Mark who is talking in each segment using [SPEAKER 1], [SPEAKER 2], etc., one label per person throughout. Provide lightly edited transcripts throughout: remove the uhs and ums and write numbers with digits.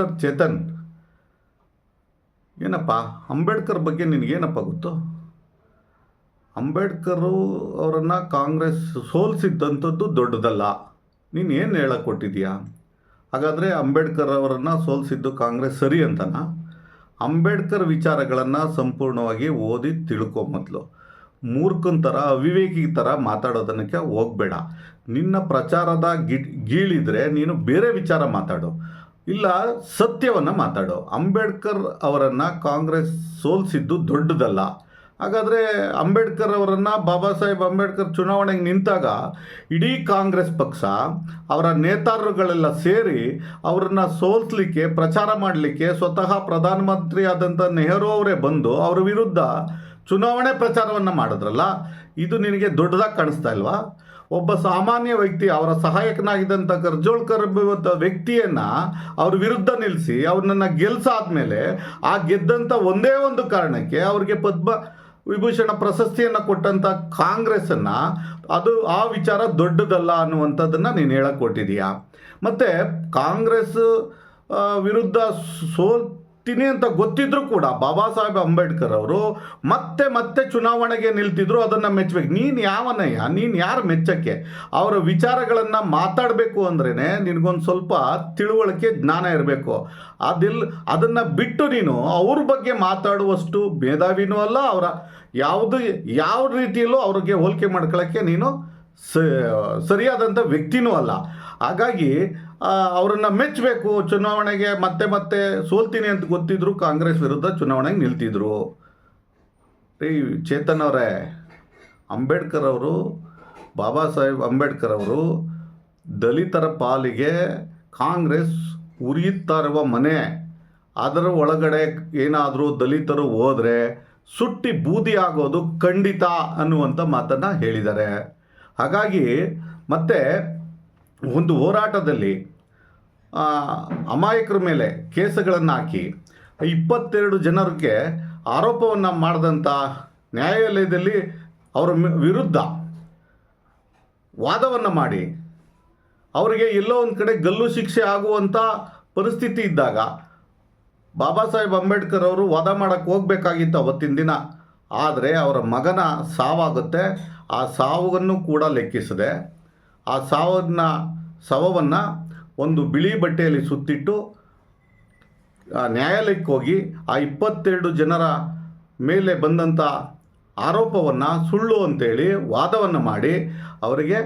[SPEAKER 1] Mister Chetan, ಏನಪ್ಪ ಅಂಬೇಡ್ಕರ್ ಬಗ್ಗೆ ನಿನಗೇನಪ್ಪ ಗೊತ್ತು? ಅಂಬೇಡ್ಕರು ಅವರನ್ನು ಕಾಂಗ್ರೆಸ್ ಸೋಲಿಸಿದ್ದಂಥದ್ದು ದೊಡ್ಡದಲ್ಲ. ನೀನು ಏನು ಹೇಳಕ್ಕೆ ಕೊಟ್ಟಿದೀಯಾ? ಹಾಗಾದರೆ ಅಂಬೇಡ್ಕರ್ ಅವರನ್ನು ಸೋಲಿಸಿದ್ದು ಕಾಂಗ್ರೆಸ್ ಸರಿ ಅಂತನಾ? ಅಂಬೇಡ್ಕರ್ ವಿಚಾರಗಳನ್ನು ಸಂಪೂರ್ಣವಾಗಿ ಓದಿ ತಿಳ್ಕೊ. ಮೊದಲು ಮೂರ್ಖನ ಥರ ಅವಿವೇಕಿ ಥರ ಮಾತಾಡೋದಕ್ಕೆ ಹೋಗಬೇಡ. ನಿನ್ನ ಪ್ರಚಾರದ ಗೀಳಿದ್ರೆ ನೀನು ಬೇರೆ ವಿಚಾರ ಮಾತಾಡು, ಇಲ್ಲ ಸತ್ಯವನ್ನು ಮಾತಾಡು. ಅಂಬೇಡ್ಕರ್ ಅವರನ್ನು ಕಾಂಗ್ರೆಸ್ ಸೋಲಿಸಿದ್ದು ದೊಡ್ಡದಲ್ಲ. ಹಾಗಾದರೆ ಅಂಬೇಡ್ಕರ್ ಅವರನ್ನು, ಬಾಬಾ ಸಾಹೇಬ್ ಅಂಬೇಡ್ಕರ್ ಚುನಾವಣೆಗೆ ನಿಂತಾಗ ಇಡೀ ಕಾಂಗ್ರೆಸ್ ಪಕ್ಷ ಅವರ ನೇತಾರರುಗಳೆಲ್ಲ ಸೇರಿ ಅವರನ್ನು ಸೋಲಿಸಲಿಕ್ಕೆ, ಪ್ರಚಾರ ಮಾಡಲಿಕ್ಕೆ ಸ್ವತಃ ಪ್ರಧಾನಮಂತ್ರಿ ಆದಂಥ ನೆಹರು ಅವರೇ ಬಂದು ಅವರ ವಿರುದ್ಧ ಚುನಾವಣೆ ಪ್ರಚಾರವನ್ನು ಮಾಡಿದ್ರಲ್ಲ, ಇದು ನಿನಗೆ ದೊಡ್ಡದಾಗಿ ಕಾಣಿಸ್ತಾ ಇಲ್ವಾ? ಒಬ್ಬ ಸಾಮಾನ್ಯ ವ್ಯಕ್ತಿ, ಅವರ ಸಹಾಯಕನಾಗಿದ್ದಂಥ ಕರ್ಜೋಳ್ಕರ್ ವ್ಯಕ್ತಿಯನ್ನು ಅವ್ರ ವಿರುದ್ಧ ನಿಲ್ಲಿಸಿ ಅವ್ರನ್ನ ಗೆಲ್ಸಾದ್ಮೇಲೆ ಆ ಗೆದ್ದಂಥ ಒಂದೇ ಒಂದು ಕಾರಣಕ್ಕೆ ಅವ್ರಿಗೆ ಪದ್ಮ ವಿಭೂಷಣ ಪ್ರಶಸ್ತಿಯನ್ನು ಕೊಟ್ಟಂಥ ಕಾಂಗ್ರೆಸ್ಸನ್ನು ಅದು ಆ ವಿಚಾರ ದೊಡ್ಡದಲ್ಲ ಅನ್ನುವಂಥದ್ದನ್ನು ನೀನು ಹೇಳಕ್ಕೆ ಕೊಟ್ಟಿದೀಯಾ? ಮತ್ತು ಕಾಂಗ್ರೆಸ್ ವಿರುದ್ಧ ಸೋಲ್ತೀನಿ ಅಂತ ಗೊತ್ತಿದ್ರೂ ಕೂಡ ಬಾಬಾ ಸಾಹೇಬ್ ಅಂಬೇಡ್ಕರ್ ಅವರು ಮತ್ತೆ ಮತ್ತೆ ಚುನಾವಣೆಗೆ ನಿಲ್ತಿದ್ರು. ಅದನ್ನು ಮೆಚ್ಚಬೇಕು. ನೀನು ಯಾವನಯ್ಯ? ನೀನು ಯಾರು ಮೆಚ್ಚಕ್ಕೆ? ಅವರ ವಿಚಾರಗಳನ್ನು ಮಾತಾಡಬೇಕು ಅಂದ್ರೇ ನಿನಗೊಂದು ಸ್ವಲ್ಪ ತಿಳುವಳಿಕೆ, ಜ್ಞಾನ ಇರಬೇಕು. ಅದನ್ನು ಬಿಟ್ಟು ನೀನು ಅವ್ರ ಬಗ್ಗೆ ಮಾತಾಡುವಷ್ಟು ಮೇಧಾವಿನೂ ಅಲ್ಲ, ಅವರ ಯಾವ ರೀತಿಯಲ್ಲೂ ಅವ್ರಿಗೆ ಹೋಲಿಕೆ ಮಾಡ್ಕೊಳ್ಳೋಕ್ಕೆ ನೀನು ಸರಿಯಾದಂಥ ವ್ಯಕ್ತಿನೂ ಅಲ್ಲ. ಹಾಗಾಗಿ ಅವರನ್ನು ಮೆಚ್ಚಬೇಕು. ಚುನಾವಣೆಗೆ ಮತ್ತೆ ಮತ್ತೆ ಸೋಲ್ತೀನಿ ಅಂತ ಗೊತ್ತಿದ್ರು ಕಾಂಗ್ರೆಸ್ ವಿರುದ್ಧ ಚುನಾವಣೆಗೆ ನಿಲ್ತಿದ್ರು. ಚೇತನ್ ಅವರೇ, ಅಂಬೇಡ್ಕರ್ ಅವರು, ಬಾಬಾ ಸಾಹೇಬ್ ಅಂಬೇಡ್ಕರ್ ಅವರು ದಲಿತರ ಪಾಲಿಗೆ ಕಾಂಗ್ರೆಸ್ ಉರಿಯುತ್ತಾ ಇರುವ ಮನೆ. ಅದರ ಒಳಗಡೆ ಏನಾದರೂ ದಲಿತರು ಹೋದರೆ ಸುಟ್ಟಿ ಬೂದಿ ಆಗೋದು ಖಂಡಿತ ಅನ್ನುವಂಥ ಮಾತನ್ನು ಹೇಳಿದ್ದಾರೆ. ಹಾಗಾಗಿ ಮತ್ತೆ ಒಂದು ಹೋರಾಟದಲ್ಲಿ ಅಮಾಯಕರ ಮೇಲೆ ಕೇಸುಗಳನ್ನು ಹಾಕಿ 22 ಜನರಿಗೆ ಆರೋಪವನ್ನು ಮಾಡಿದಂಥ ನ್ಯಾಯಾಲಯದಲ್ಲಿ ಅವರ ವಿರುದ್ಧ ವಾದವನ್ನು ಮಾಡಿ ಅವರಿಗೆ ಎಲ್ಲೋ ಒಂದು ಕಡೆ ಗಲ್ಲು ಶಿಕ್ಷೆ ಆಗುವಂಥ ಪರಿಸ್ಥಿತಿ ಇದ್ದಾಗ ಬಾಬಾ ಸಾಹೇಬ್ ಅಂಬೇಡ್ಕರ್ ಅವರು ವಾದ ಮಾಡೋಕ್ಕೆ ಹೋಗಬೇಕಾಗಿತ್ತು ಅವತ್ತಿನ ದಿನ. ಆದರೆ ಅವರ ಮಗನ ಸಾವಾಗುತ್ತೆ. ಆ ಸಾವನ್ನು ಕೂಡ ಲೆಕ್ಕಿಸದೆ ಆ ಶವವನ್ನು ಒಂದು ಬಿಳಿ ಬಟ್ಟೆಯಲ್ಲಿ ಸುತ್ತಿಟ್ಟು ನ್ಯಾಯಾಲಯಕ್ಕೆ ಹೋಗಿ ಆ 22 ಜನರ ಮೇಲೆ ಬಂದಂಥ ಆರೋಪವನ್ನು ಸುಳ್ಳು ಅಂತೇಳಿ ವಾದವನ್ನು ಮಾಡಿ ಅವರಿಗೆ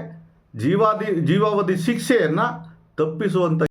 [SPEAKER 1] ಜೀವಾವಧಿ ಶಿಕ್ಷೆಯನ್ನು ತಪ್ಪಿಸುವಂಥ